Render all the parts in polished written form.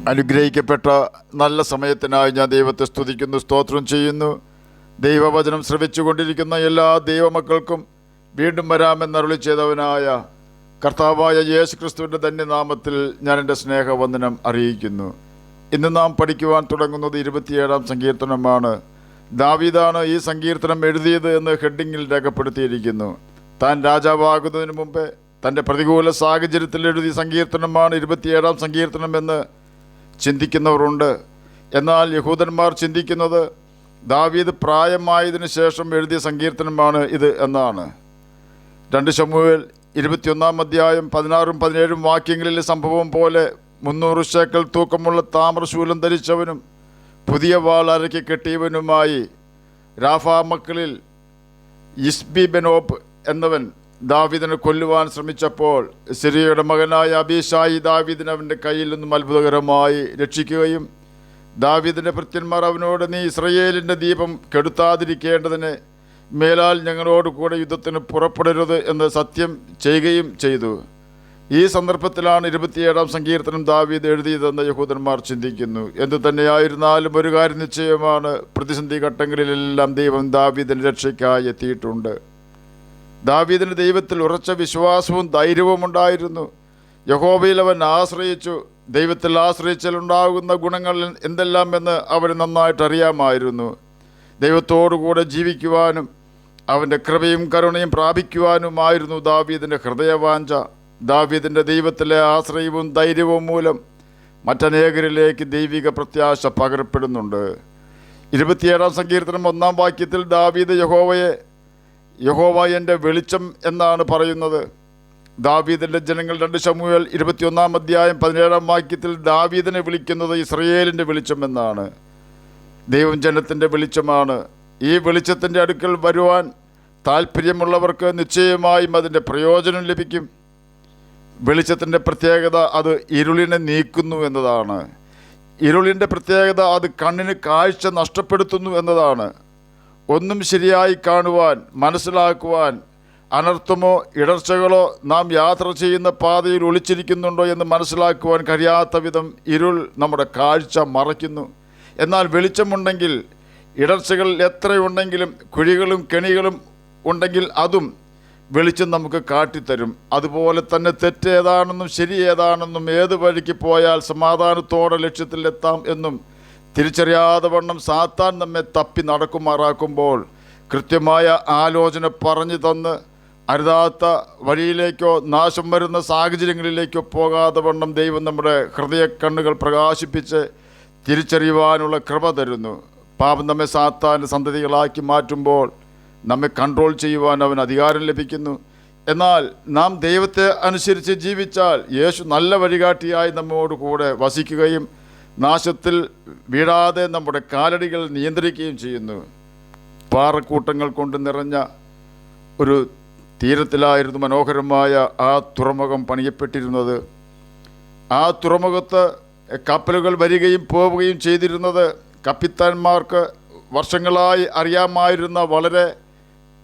അനുഗ്രഹിക്കപ്പെട്ട നല്ല സമയത്തിനായി ഞാൻ ദൈവത്തെ സ്തുതിക്കുന്നു, സ്തോത്രം ചെയ്യുന്നു. ദൈവവചനം ശ്രവിച്ചുകൊണ്ടിരിക്കുന്ന എല്ലാ ദൈവമക്കൾക്കും വീണ്ടും വരാമെന്നരുളി ചെയ്തവനായ കർത്താവായ യേശു ക്രിസ്തുവിൻ്റെ ധന്യനാമത്തിൽ ഞാൻ എൻ്റെ സ്നേഹവന്ദനം അറിയിക്കുന്നു. ഇന്ന് നാം പഠിക്കുവാൻ തുടങ്ങുന്നത് 27-ാം സങ്കീർത്തനമാണ്. ദാവീദാണ് ഈ സങ്കീർത്തനം എഴുതിയത് എന്ന് ഹെഡിങ്ങിൽ രേഖപ്പെടുത്തിയിരിക്കുന്നു. താൻ രാജാവാകുന്നതിന് മുമ്പേ തൻ്റെ പ്രതികൂല സാഹചര്യത്തിൽ എഴുതിയ സങ്കീർത്തനമാണ് 27-ാം സങ്കീർത്തനം എന്ന് ചിന്തിക്കുന്നവരുണ്ട്. എന്നാൽ യഹൂദന്മാർ ചിന്തിക്കുന്നത് ദാവീദ് പ്രായമായതിനു ശേഷം എഴുതിയ സങ്കീർത്തനമാണ് ഇത് എന്നാണ്. 2 ശമൂവേൽ 21-ാം അധ്യായം 16-17 വാക്യങ്ങളിലെ സംഭവം പോലെ 300 ശേക്കൽ തൂക്കമുള്ള താമ്രശൂലം ധരിച്ചവനും പുതിയ വാൾ അരയ്ക്ക് കെട്ടിയവനുമായി രാഫാ മക്കളിൽ ഇസ്ബിബെനോബ് എന്നവൻ ദാവീദിനെ കൊല്ലുവാൻ ശ്രമിച്ചപ്പോൾ സിറിയയുടെ മകനായ അബീശായി ദാവീദിനെ അവൻ്റെ കയ്യിൽ നിന്നും അത്ഭുതകരമായി രക്ഷിക്കുകയും ദാവീദിൻ്റെ ഭൃത്യന്മാർ അവനോട്, നീ ഇസ്രയേലിൻ്റെ ദീപം കെടുത്താതിരിക്കേണ്ടതിന് മേലാൽ ഞങ്ങളോട് കൂടെ യുദ്ധത്തിന് പുറപ്പെടരുത് എന്ന് സത്യം ചെയ്യുകയും ചെയ്തു. ഈ സന്ദർഭത്തിലാണ് 27-ാം സങ്കീർത്തനം ദാവീദ് എഴുതിയതെന്ന് യഹൂദന്മാർ ചിന്തിക്കുന്നു. എന്തു തന്നെയായിരുന്നാലും ഒരു കാര്യം നിശ്ചയമാണ്, പ്രതിസന്ധി ഘട്ടങ്ങളിലെല്ലാം ദൈവം ദാവീദിൻ്റെ രക്ഷയ്ക്കായി എത്തിയിട്ടുണ്ട്. ദാവീദിന് ദൈവത്തിൽ ഉറച്ച വിശ്വാസവും ധൈര്യവും ഉണ്ടായിരുന്നു. യഹോവയിൽ അവൻ ആശ്രയിച്ചു. ദൈവത്തിൽ ആശ്രയിച്ചാലുണ്ടാകുന്ന ഗുണങ്ങൾ എന്തെല്ലാം എന്ന് അവന് നന്നായിട്ട് അറിയാമായിരുന്നു. ദൈവത്തോടുകൂടെ ജീവിക്കുവാനും അവൻ്റെ കൃപയും കരുണയും പ്രാപിക്കുവാനുമായിരുന്നു ദാവീദിൻ്റെ ഹൃദയവാഞ്ച. ദാവീദിൻ്റെ ദൈവത്തിലെ ആശ്രയവും ധൈര്യവും മൂലം മറ്റനേകരിലേക്ക് ദൈവിക പ്രത്യാശ പകരപ്പെടുന്നുണ്ട്. 27-ാം സങ്കീർത്തനം 1-ാം വാക്യത്തിൽ ദാവീദ് യഹോവ എൻ്റെ വെളിച്ചം എന്നാണ് പറയുന്നത്. ദാവീദിൻ്റെ ജനങ്ങൾ 2 ശമൂവേൽ 21-ാം അധ്യായം 17-ാം വാക്യത്തിൽ ദാവീദിനെ വിളിക്കുന്നത് ഇസ്രയേലിൻ്റെ വെളിച്ചം എന്നാണ്. ദൈവം ജനത്തിൻ്റെ വെളിച്ചമാണ്. ഈ വെളിച്ചത്തിൻ്റെ അടുക്കൽ വരുവാൻ താല്പര്യമുള്ളവർക്ക് നിശ്ചയമായും അതിൻ്റെ പ്രയോജനം ലഭിക്കും. വെളിച്ചത്തിൻ്റെ പ്രത്യേകത അത് ഇരുളിനെ നീക്കുന്നു എന്നതാണ്. ഇരുളിൻ്റെ പ്രത്യേകത അത് കണ്ണിന് കാഴ്ച നഷ്ടപ്പെടുത്തുന്നു എന്നതാണ്. ഒന്നും ശരിയായി കാണുവാൻ, മനസ്സിലാക്കുവാൻ, അനർത്ഥമോ ഇടർച്ചകളോ നാം യാത്ര ചെയ്യുന്ന പാതയിൽ ഒളിച്ചിരിക്കുന്നുണ്ടോ എന്ന് മനസ്സിലാക്കുവാൻ കഴിയാത്ത വിധം ഇരുൾ നമ്മുടെ കാഴ്ച മറയ്ക്കുന്നു. എന്നാൽ വെളിച്ചമുണ്ടെങ്കിൽ ഇടർച്ചകൾ എത്രയുണ്ടെങ്കിലും കുഴികളും കെണികളും ഉണ്ടെങ്കിൽ അതും വെളിച്ചം നമുക്ക് കാട്ടിത്തരും. അതുപോലെ തന്നെ തെറ്റ് ഏതാണെന്നും ശരി ഏതാണെന്നും ഏത് വഴിക്ക് പോയാൽ സമാധാനത്തോടെ ലക്ഷ്യത്തിലെത്താം എന്നും തിരിച്ചറിയാതെ വണ്ണം സാത്താൻ നമ്മെ തപ്പി നടക്കുമാറാക്കുമ്പോൾ കൃത്യമായ ആലോചന പറഞ്ഞു തന്ന് അരുതാത്ത വഴിയിലേക്കോ നാശം വരുന്ന സാഹചര്യങ്ങളിലേക്കോ പോകാതെ വണ്ണം ദൈവം നമ്മുടെ ഹൃദയ കണ്ണുകൾ പ്രകാശിപ്പിച്ച് തിരിച്ചറിയുവാനുള്ള കൃപ തരുന്നു. പാപം നമ്മെ സാത്താൻ്റെ സന്തതികളാക്കി മാറ്റുമ്പോൾ നമ്മെ കൺട്രോൾ ചെയ്യുവാൻ അവന് അധികാരം ലഭിക്കുന്നു. എന്നാൽ നാം ദൈവത്തെ അനുസരിച്ച് ജീവിച്ചാൽ യേശു നല്ല വഴികാട്ടിയായി നമ്മോട് കൂടെ വസിക്കുകയും നാശത്തിൽ വീഴാതെ നമ്മുടെ കാലടികൾ നിയന്ത്രിക്കുകയും ചെയ്യുന്നു. പാറക്കൂട്ടങ്ങൾ കൊണ്ട് നിറഞ്ഞ ഒരു തീരത്തിലായിരുന്നു മനോഹരമായ ആ തുറമുഖം പണിയപ്പെട്ടിരുന്നത്. ആ തുറമുഖത്ത് കപ്പലുകൾ വരികയും പോവുകയും ചെയ്തിരുന്നത് കപ്പിത്താന്മാർക്ക് വർഷങ്ങളായി അറിയാമായിരുന്ന വളരെ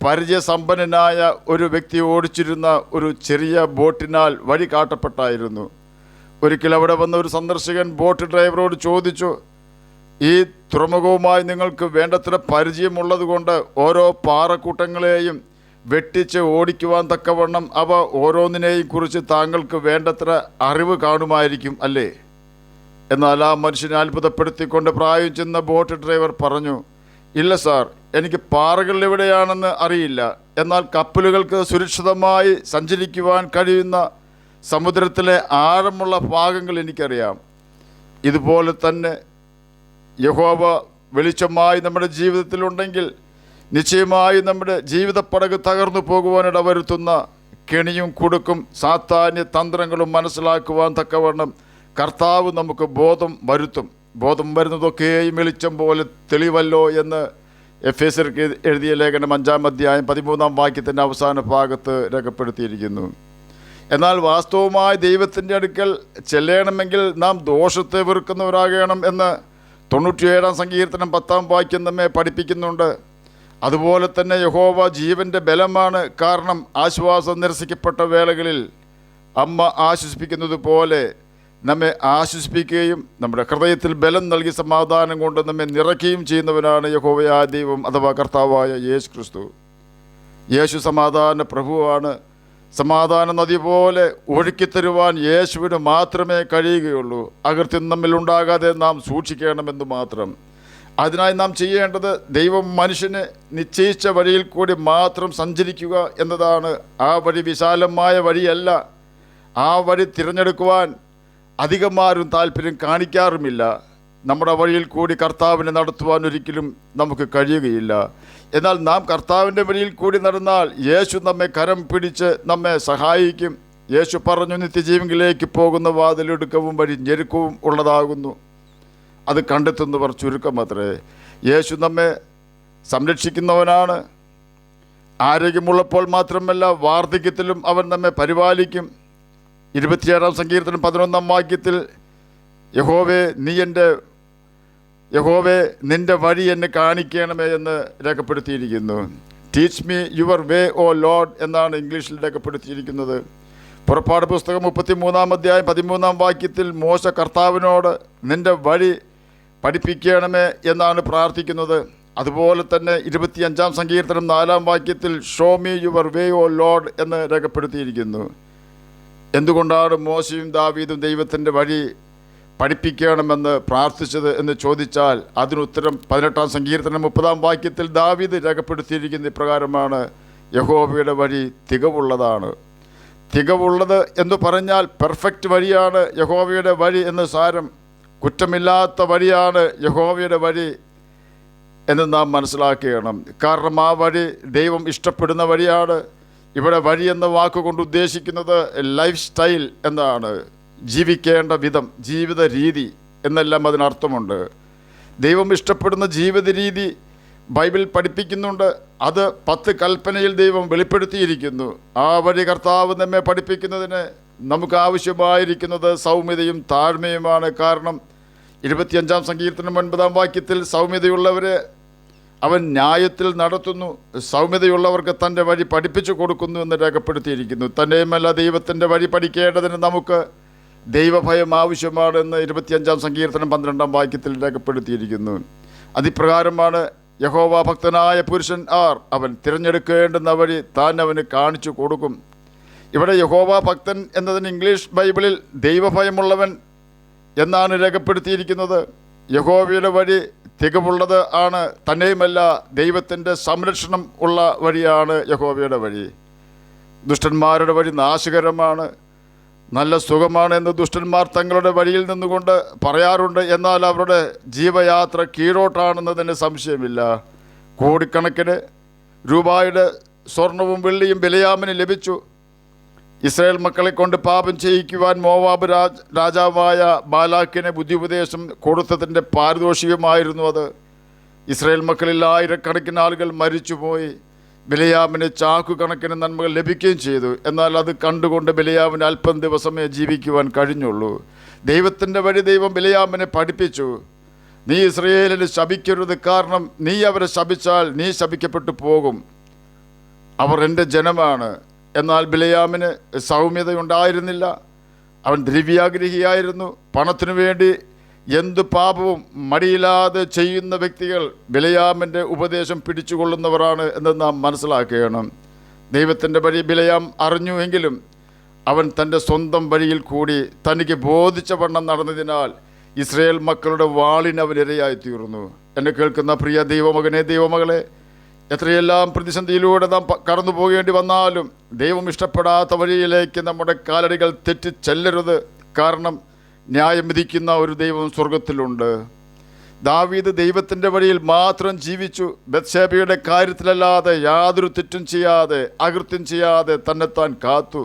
പരിചയസമ്പന്നനായ ഒരു വ്യക്തി ഓടിച്ചിരുന്ന ഒരു ചെറിയ ബോട്ടിനാൽ വഴി കാട്ടപ്പെട്ടായിരുന്നു. ഒരിക്കൽ അവിടെ വന്ന ഒരു സന്ദർശകൻ ബോട്ട് ഡ്രൈവറോട് ചോദിച്ചു, ഈ തുറമുഖവുമായി നിങ്ങൾക്ക് വേണ്ടത്ര പരിചയമുള്ളത് കൊണ്ട് ഓരോ പാറക്കൂട്ടങ്ങളെയും വെട്ടിച്ച് ഓടിക്കുവാൻ തക്കവണ്ണം അവ ഓരോന്നിനെയും കുറിച്ച് താങ്കൾക്ക് വേണ്ടത്ര അറിവ് കാണുമായിരിക്കും അല്ലേ? എന്നാൽ ആ മനുഷ്യനെ അത്ഭുതപ്പെടുത്തിക്കൊണ്ട് പ്രായം ചെന്ന ബോട്ട് ഡ്രൈവർ പറഞ്ഞു, ഇല്ല സാർ, എനിക്ക് പാറകൾ എവിടെയാണെന്ന് അറിയില്ല. എന്നാൽ കപ്പലുകൾക്ക് സുരക്ഷിതമായി സഞ്ചരിക്കുവാൻ കഴിയുന്ന സമുദ്രത്തിലെ ആഴമുള്ള ഭാഗങ്ങൾ എനിക്കറിയാം. ഇതുപോലെ തന്നെ യഹോവ വെളിച്ചമായി നമ്മുടെ ജീവിതത്തിലുണ്ടെങ്കിൽ നിശ്ചയമായി നമ്മുടെ ജീവിത പടക് തകർന്നു പോകുവാനിട വരുത്തുന്ന കെണിയും കുടുക്കും സാത്താന്യ തന്ത്രങ്ങളും മനസ്സിലാക്കുവാൻ തക്കവണ്ണം കർത്താവ് നമുക്ക് ബോധം വരുത്തും. ബോധം വരുന്നതൊക്കെയും വെളിച്ചം പോലെ തെളിവല്ലോ എന്ന് എഫേസ്യർക്ക് എഴുതിയ ലേഖനം 5-ാം അധ്യായം 13-ാം വാക്യത്തിൻ്റെ അവസാന ഭാഗത്ത് രേഖപ്പെടുത്തിയിരിക്കുന്നു. എന്നാൽ വാസ്തവമായി ദൈവത്തിൻ്റെ അടുക്കൽ ചെല്ലണമെങ്കിൽ നാം ദോഷത്തെ വെറുക്കുന്നവരാകണം എന്ന് 97-ാം സങ്കീർത്തനം 10-ാം വാക്യം നമ്മെ പഠിപ്പിക്കുന്നുണ്ട്. അതുപോലെ തന്നെ യഹോവ ജീവൻ്റെ ബലമാണ്. കാരണം ആശ്വാസം നിരസിക്കപ്പെട്ട വേളകളിൽ അമ്മ ആശ്വസിപ്പിക്കുന്നത് പോലെ നമ്മെ ആശ്വസിപ്പിക്കുകയും നമ്മുടെ ഹൃദയത്തിൽ ബലം നൽകി സമാധാനം കൊണ്ട് നമ്മെ നിറയ്ക്കുകയും ചെയ്യുന്നവനാണ് യഹോവയായ ദൈവം അഥവാ കർത്താവായ യേശു ക്രിസ്തു. യേശു സമാധാന പ്രഭുവാണ്. സമാധാന നദി പോലെ ഒഴുക്കിത്തരുവാൻ യേശുവിന് മാത്രമേ കഴിയുകയുള്ളൂ. അകൃത്യം നമ്മിലുണ്ടാകാതെ നാം സൂക്ഷിക്കണമെന്ന് മാത്രം. അതിനായി നാം ചെയ്യേണ്ടത് ദൈവം മനുഷ്യന് നിശ്ചയിച്ച വഴിയിൽ കൂടി മാത്രം സഞ്ചരിക്കുക എന്നതാണ്. ആ വഴി വിശാലമായ വഴിയല്ല. ആ വഴി തിരഞ്ഞെടുക്കുവാൻ അധികമാരും താല്പര്യം കാണിക്കാറുമില്ല. നമ്മുടെ വഴിയിൽ കൂടി കർത്താവിനെ നടത്തുവാൻ ഒരിക്കലും നമുക്ക് കഴിയുകയില്ല. എന്നാൽ നാം കർത്താവിൻ്റെ വഴിയിൽ കൂടി നടന്നാൽ യേശു നമ്മെ കരം പിടിച്ച് നമ്മെ സഹായിക്കും. യേശു പറഞ്ഞു, നിത്യജീവനിലേക്ക് പോകുന്ന വാതിലിടുക്കവും വഴി ഞെരുക്കവും ഉള്ളതാകുന്നു, അത് കണ്ടെത്തുന്നവർ ചുരുക്കം അത്രേ. യേശു നമ്മെ സംരക്ഷിക്കുന്നവനാണ്. ആരോഗ്യമുള്ളപ്പോൾ മാത്രമല്ല, വാർദ്ധക്യത്തിലും അവൻ നമ്മെ പരിപാലിക്കും. 27-ാം സങ്കീർത്തനം 11-ാം വാക്യത്തിൽ യഹോവേ നിൻ്റെ വഴി എന്നെ കാണിക്കണമേ എന്ന് രേഖപ്പെടുത്തിയിരിക്കുന്നു. Teach me your way O lord എന്നാണ് ഇംഗ്ലീഷിൽ രേഖപ്പെടുത്തിയിരിക്കുന്നത്. പുറപ്പാട് പുസ്തകം 33-ാം അധ്യായം 13-ാം വാക്യത്തിൽ മോശ കർത്താവിനോട് നിൻ്റെ വഴി പഠിപ്പിക്കണമേ എന്നാണ് പ്രാർത്ഥിക്കുന്നത്. അതുപോലെ തന്നെ 25-ാം സങ്കീർത്തനം 4-ാം വാക്യത്തിൽ show me your way O lord എന്ന് രേഖപ്പെടുത്തിയിരിക്കുന്നു. എന്തുകൊണ്ടാണ് മോശയും ദാവീദും ദൈവത്തിൻ്റെ വഴി പഠിപ്പിക്കണമെന്ന് പ്രാർത്ഥിച്ചത് എന്ന് ചോദിച്ചാൽ അതിനുത്തരം 18-ാം സങ്കീർത്തനം 30-ാം വാക്യത്തിൽ ദാവീദ് രേഖപ്പെടുത്തിയിരിക്കുന്ന ഇപ്രകാരമാണ്: യഹോവയുടെ വഴി തികവുള്ളതാണ്. തികവുള്ളത് എന്ന് പറഞ്ഞാൽ പെർഫെക്റ്റ് വഴിയാണ് യഹോവയുടെ വഴി എന്ന് സാരം. കുറ്റമില്ലാത്ത വഴിയാണ് യഹോവയുടെ വഴി എന്ന് നാം മനസ്സിലാക്കണം. കാരണം ആ വഴി ദൈവം ഇഷ്ടപ്പെടുന്ന വഴിയാണ്. ഇവിടെ വഴി എന്ന വാക്കുകൊണ്ട് ഉദ്ദേശിക്കുന്നത് ലൈഫ് സ്റ്റൈൽ എന്നാണ്. ജീവിക്കേണ്ട വിധം, ജീവിത രീതി എന്നെല്ലാം അതിനർത്ഥമുണ്ട്. ദൈവം ഇഷ്ടപ്പെടുന്ന ജീവിത രീതി ബൈബിൾ പഠിപ്പിക്കുന്നുണ്ട്. അത് 10 കൽപ്പനയിൽ ദൈവം വെളിപ്പെടുത്തിയിരിക്കുന്നു. ആ വഴി കർത്താവ് നമ്മെ പഠിപ്പിക്കുന്നതിന് നമുക്ക് ആവശ്യമായിരിക്കുന്നത് സൗമ്യതയും താഴ്മയുമാണ്. കാരണം 25-ാം സങ്കീർത്തനം 9-ാം വാക്യത്തിൽ സൗമ്യതയുള്ളവരെ അവൻ ന്യായത്തിൽ നടത്തുന്നു, സൗമ്യതയുള്ളവർക്ക് തൻ്റെ വഴി പഠിപ്പിച്ചു കൊടുക്കുന്നു എന്ന് രേഖപ്പെടുത്തിയിരിക്കുന്നു. തന്നെയുമല്ല, ദൈവത്തിൻ്റെ വഴി പഠിക്കേണ്ടതിന് നമുക്ക് ദൈവഭയം ആവശ്യമാണെന്ന് 25-ാം സങ്കീർത്തനം 12-ാം വാക്യത്തിൽ രേഖപ്പെടുത്തിയിരിക്കുന്നു. അതിപ്രകാരമാണ് യഹോവ ഭക്തനായ പുരുഷൻ അവൻ തിരഞ്ഞെടുക്കേണ്ടുന്ന വഴി താൻ അവന് കാണിച്ചു കൊടുക്കും. ഇവിടെ യഹോവ ഭക്തൻ എന്നതിന് ഇംഗ്ലീഷ് ബൈബിളിൽ ദൈവഭയമുള്ളവൻ എന്നാണ് രേഖപ്പെടുത്തിയിരിക്കുന്നത്. യഹോവയുടെ വഴി തികവുള്ളത് ആണ്. തന്നെയുമല്ല, ദൈവത്തിൻ്റെ സംരക്ഷണം ഉള്ള വഴിയാണ് യഹോവയുടെ വഴി. ദുഷ്ടന്മാരുടെ വഴി നാശകരമാണ്. നല്ല സുഖമാണ് എന്ന് ദുഷ്ടന്മാർ തങ്ങളുടെ വഴിയിൽ നിന്നുകൊണ്ട് പറയാറുണ്ട്. എന്നാൽ അവരുടെ ജീവയാത്ര കീഴോട്ടാണെന്നതിന് സംശയമില്ല. കോടിക്കണക്കിന് രൂപയുടെ സ്വർണവും വെള്ളിയും ബിലയാമിന് ലഭിച്ചു. ഇസ്രായേൽ മക്കളെ കൊണ്ട് പാപം ചെയ്യിക്കുവാൻ മോവാബ് രാജാവായ ബാലാക്കിനെ ബുദ്ധിയുപദേശം കൊടുത്തതിൻ്റെ പാരിതോഷികമായിരുന്നു അത്. ഇസ്രായേൽ മക്കളിൽ ആയിരക്കണക്കിന് ആളുകൾ മരിച്ചുപോയി. ബിലയാമിന് ചാക്കുകണക്കിന് നന്മകൾ ലഭിക്കുകയും ചെയ്തു. എന്നാൽ അത് കണ്ടുകൊണ്ട് ബിലയാമിന് അല്പം ദിവസമേ ജീവിക്കുവാൻ കഴിഞ്ഞുള്ളൂ. ദൈവത്തിൻ്റെ വഴി ദൈവം ബിലയാമിനെ പഠിപ്പിച്ചു. നീ ഇസ്രായേലിനെ ശപിക്കരുത്, കാരണം നീ അവരെ ശപിച്ചാൽ നീ ശപിക്കപ്പെട്ടു പോകും. അവർ എൻ്റെ ജനമാണ്. എന്നാൽ ബിലയാമിന് സൗമ്യതയുണ്ടായിരുന്നില്ല. അവൻ ദ്രവ്യാഗ്രഹിയായിരുന്നു. പണത്തിനു വേണ്ടി എന്തു പാപവും മടിയില്ലാതെ ചെയ്യുന്ന വ്യക്തികൾ ബിലയാമിൻ്റെ ഉപദേശം പിടിച്ചുകൊള്ളുന്നവരാണ് എന്ന് നാം മനസ്സിലാക്കണം. ദൈവത്തിൻ്റെ വഴി ബിലയാം അറിഞ്ഞുവെങ്കിലും അവൻ തൻ്റെ സ്വന്തം വഴിയിൽ കൂടി തനിക്ക് ബോധിച്ച വണ്ണം നടന്നതിനാൽ ഇസ്രായേൽ മക്കളുടെ വാളിന് അവൻ ഇരയായി തീർന്നു. എന്നെ കേൾക്കുന്ന പ്രിയ ദൈവമകനെ, ദൈവമകളെ, എത്രയെല്ലാം പ്രതിസന്ധിയിലൂടെ നാം കടന്നു പോകേണ്ടി വന്നാലും ദൈവം ഇഷ്ടപ്പെടാത്ത വഴിയിലേക്ക് നമ്മുടെ കാലടികൾ തെറ്റിച്ചെല്ലരുത്. കാരണം ന്യായം വിധിക്കുന്ന ഒരു ദൈവം സ്വർഗത്തിലുണ്ട്. ദാവീദ് ദൈവത്തിൻ്റെ വഴിയിൽ മാത്രം ജീവിച്ചു. ബത്ശേബയുടെ കാര്യത്തിലല്ലാതെ യാതൊരു തെറ്റും ചെയ്യാതെ, അകൃത്യം ചെയ്യാതെ തന്നെത്താൻ കാത്തു.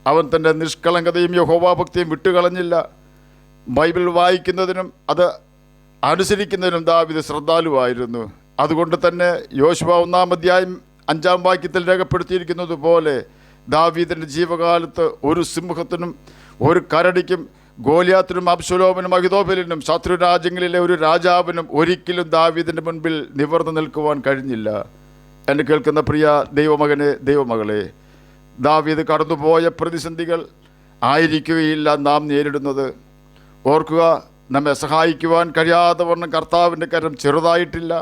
അവൻ തൻ്റെ നിഷ്കളങ്കതയും യഹോവാഭക്തിയും വിട്ടുകളഞ്ഞില്ല. ബൈബിൾ വായിക്കുന്നതിനും അത് അനുസരിക്കുന്നതിനും ദാവീദ് ശ്രദ്ധാലുവായിരുന്നു. അതുകൊണ്ട് തന്നെ യോശുവ 1-ാം അധ്യായം 5-ാം വാക്യത്തിൽ രേഖപ്പെടുത്തിയിരിക്കുന്നത് പോലെ ദാവീദിൻ്റെ ജീവകാലത്ത് ഒരു സിംഹത്തിനും ഒരു കരടിക്കും ഗോലിയാത്തിനും അബ്ശലോമിനും അഹിതോഫെലിനും ശത്രുരാജ്യങ്ങളിലെ ഒരു രാജാവിനും ഒരിക്കലും ദാവീദിൻ്റെ മുൻപിൽ നിവർന്നു നിൽക്കുവാൻ കഴിഞ്ഞില്ല. എന്നെ കേൾക്കുന്ന പ്രിയ ദൈവമകനെ, ദൈവമകളെ, ദാവീദ് കടന്നുപോയ പ്രതിസന്ധികൾ ആയിരിക്കുകയില്ല നാം നേരിടുന്നത്. ഓർക്കുക, നമ്മെ സഹായിക്കുവാൻ കഴിയാതെ വണ്ണം കർത്താവിൻ്റെ കരം ചെറുതായിട്ടില്ല.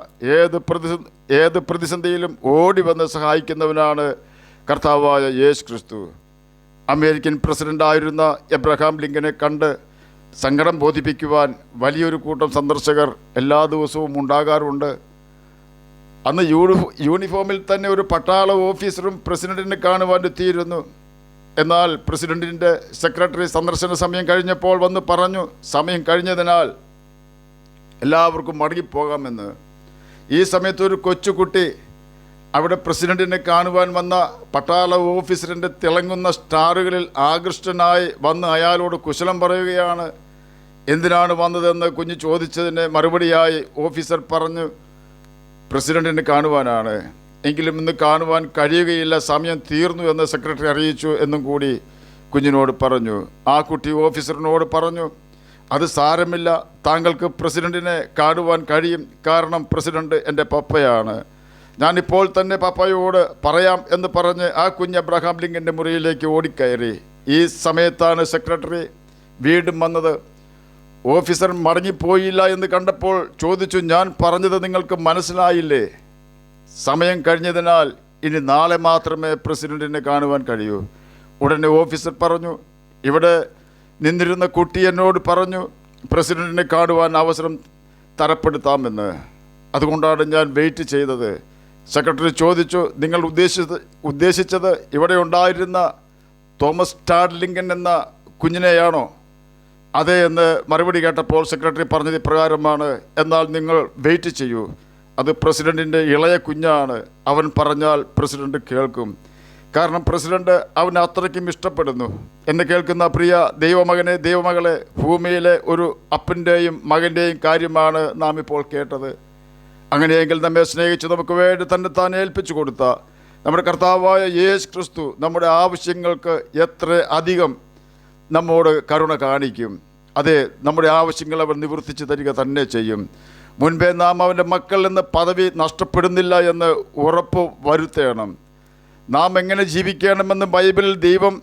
ഏത് പ്രതിസന്ധിയിലും ഓടി വന്ന് സഹായിക്കുന്നവനാണ് കർത്താവായ യേശു ക്രിസ്തു. അമേരിക്കൻ പ്രസിഡൻ്റായിരുന്ന എബ്രഹാം ലിങ്കനെ കണ്ട് സങ്കടം ബോധിപ്പിക്കുവാൻ വലിയൊരു കൂട്ടം സന്ദർശകർ എല്ലാ ദിവസവും ഉണ്ടാകാറുണ്ട്. അന്ന് യൂണിഫോമിൽ തന്നെ ഒരു പട്ടാള ഓഫീസറും പ്രസിഡന്റിനെ കാണുവാൻ എത്തിയിരുന്നു. എന്നാൽ പ്രസിഡന്റിൻ്റെ സെക്രട്ടറി സന്ദർശന സമയം കഴിഞ്ഞപ്പോൾ വന്ന് പറഞ്ഞു, സമയം കഴിഞ്ഞതിനാൽ എല്ലാവർക്കും മടങ്ങിപ്പോകാമെന്ന്. ഈ സമയത്ത് ഒരു കൊച്ചുകുട്ടി അവിടെ പ്രസിഡന്റിനെ കാണുവാൻ വന്ന പട്ടാള ഓഫീസറിൻ്റെ തിളങ്ങുന്ന സ്റ്റാറുകളിൽ ആകൃഷ്ടനായി വന്ന് അയാളോട് കുശലം പറയുകയാണ്. എന്തിനാണ് വന്നതെന്ന് കുഞ്ഞ് ചോദിച്ചതിന് മറുപടിയായി ഓഫീസർ പറഞ്ഞു, പ്രസിഡന്റിനെ കാണുവാനാണ്. എങ്കിലും ഇന്ന് കാണുവാൻ കഴിയുകയില്ല, സമയം തീർന്നു എന്ന് സെക്രട്ടറി അറിയിച്ചു എന്നും കൂടി കുഞ്ഞിനോട് പറഞ്ഞു. ആ കുട്ടി ഓഫീസറിനോട് പറഞ്ഞു, അത് സാരമില്ല, താങ്കൾക്ക് പ്രസിഡന്റിനെ കാണുവാൻ കഴിയും. കാരണം പ്രസിഡന്റ് എൻ്റെ പപ്പയാണ്. ഞാനിപ്പോൾ തന്നെ പപ്പയോട് പറയാം എന്ന് പറഞ്ഞ് ആ കുഞ്ഞ് അബ്രഹാം ലിങ്കൻ്റെ മുറിയിലേക്ക് ഓടിക്കയറി. ഈ സമയത്താണ് സെക്രട്ടറി വീണ്ടും വന്നത്. ഓഫീസർ മടങ്ങിപ്പോയില്ല എന്ന് കണ്ടപ്പോൾ ചോദിച്ചു, ഞാൻ പറഞ്ഞത് നിങ്ങൾക്ക് മനസ്സിലായില്ലേ? സമയം കഴിഞ്ഞതിനാൽ ഇനി നാളെ മാത്രമേ പ്രസിഡന്റിനെ കാണുവാൻ കഴിയൂ. ഉടനെ ഓഫീസർ പറഞ്ഞു, ഇവിടെ നിന്നിരുന്ന കുട്ടി എന്നോട് പറഞ്ഞു പ്രസിഡന്റിനെ കാണുവാൻ അവസരം തരപ്പെടുത്താമെന്ന്. അതുകൊണ്ടാണ് ഞാൻ വെയിറ്റ് ചെയ്തത്. സെക്രട്ടറി ചോദിച്ചു, നിങ്ങൾ ഉദ്ദേശിച്ചത് ഇവിടെ ഉണ്ടായിരുന്ന തോമസ് ലിങ്കൻ എന്ന കുഞ്ഞിനെയാണോ? അതെ എന്ന് മറുപടി കേട്ടപ്പോൾ സെക്രട്ടറി പറഞ്ഞത് ഇപ്രകാരമാണ്, എന്നാൽ നിങ്ങൾ വെയിറ്റ് ചെയ്യൂ, അത് പ്രസിഡന്റിൻ്റെ ഇളയ കുഞ്ഞാണ്. അവൻ പറഞ്ഞാൽ പ്രസിഡന്റ് കേൾക്കും. കാരണം പ്രസിഡന്റ് അവനെ അത്രയ്ക്കും ഇഷ്ടപ്പെടുന്നു. എന്നെ കേൾക്കുന്ന പ്രിയ ദൈവമകനെ, ദൈവമകളെ, ഭൂമിയിലെ ഒരു അപ്പൻ്റെയും മകൻ്റെയും കാര്യമാണ് നാം ഇപ്പോൾ കേട്ടത്. അങ്ങനെയെങ്കിൽ നമ്മെ സ്നേഹിച്ച് നമുക്ക് വേണ്ടി തന്നെ താൻ ഏൽപ്പിച്ചു കൊടുത്ത നമ്മുടെ കർത്താവായ യേശു ക്രിസ്തു നമ്മുടെ ആവശ്യങ്ങൾക്ക് എത്ര അധികം നമ്മോട് കരുണ കാണിക്കും. അതെ, നമ്മുടെ ആവശ്യങ്ങൾ അവൻ നിവർത്തിച്ച് തരിക തന്നെ ചെയ്യും. മുൻപേ നാം അവൻ്റെ മക്കൾ എന്ന പദവി നഷ്ടപ്പെടുന്നില്ല എന്ന് ഉറപ്പ് വരുത്തണം. നാം എങ്ങനെ ജീവിക്കണമെന്ന് ബൈബിളിൽ ദൈവം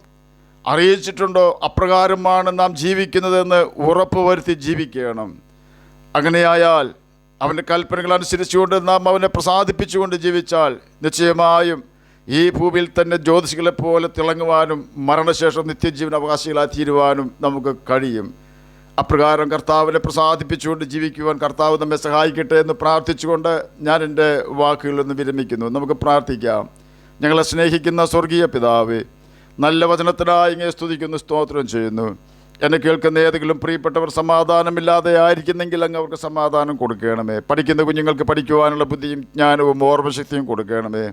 അറിയിച്ചിട്ടുണ്ടോ, അപ്രകാരമാണ് നാം ജീവിക്കുന്നതെന്ന് ഉറപ്പ് വരുത്തി ജീവിക്കണം. അങ്ങനെയായാൽ അവൻ്റെ കൽപ്പനകൾ അനുസരിച്ചുകൊണ്ട് നാം അവനെ പ്രസാദിപ്പിച്ചുകൊണ്ട് ജീവിച്ചാൽ നിശ്ചയമായും ഈ ഭൂമിയിൽ തന്നെ ജ്യോതിഷികളെപ്പോലെ തിളങ്ങുവാനും മരണശേഷം നിത്യജീവൻ അവകാശികളായി തീരുവാനും നമുക്ക് കഴിയും. അപ്രകാരം കർത്താവിനെ പ്രസാദിപ്പിച്ചുകൊണ്ട് ജീവിക്കുവാൻ കർത്താവ് നമ്മെ സഹായിക്കട്ടെ എന്ന് പ്രാർത്ഥിച്ചുകൊണ്ട് ഞാൻ എൻ്റെ വാക്കുകളിൽ നിന്ന് വിരമിക്കുന്നു. നമുക്ക് പ്രാർത്ഥിക്കാം. ഞങ്ങളെ സ്നേഹിക്കുന്ന സ്വർഗീയ പിതാവേ, നല്ല വചനത്തിനായി ഇങ്ങനെ സ്തുതിക്കുന്നു, സ്തോത്രം ചെയ്യുന്നു. എന്നെ കേൾക്കുന്ന ഏതെങ്കിലും പ്രിയപ്പെട്ടവർ സമാധാനമില്ലാതെ ആയിരിക്കുന്നെങ്കിൽ അങ്ങ് അവർക്ക് സമാധാനം കൊടുക്കണമേ. പഠിക്കുന്ന കുഞ്ഞുങ്ങൾക്ക് പഠിക്കുവാനുള്ള ബുദ്ധിയും ജ്ഞാനവും ഓർമ്മശക്തിയും കൊടുക്കണമേ.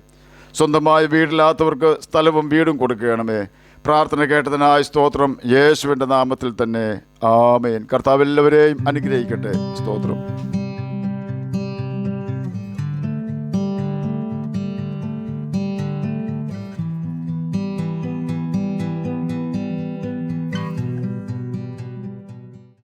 സ്വന്തമായി വീടില്ലാത്തവർക്ക് സ്ഥലവും വീടും കൊടുക്കണമേ. പ്രാർത്ഥന കേട്ടതിനായി സ്തോത്രം, യേശുവിൻ്റെ നാമത്തിൽ തന്നെ ആമേൻ. കർത്താവ് എല്ലാവരെയും അനുഗ്രഹിക്കട്ടെ. സ്തോത്രം.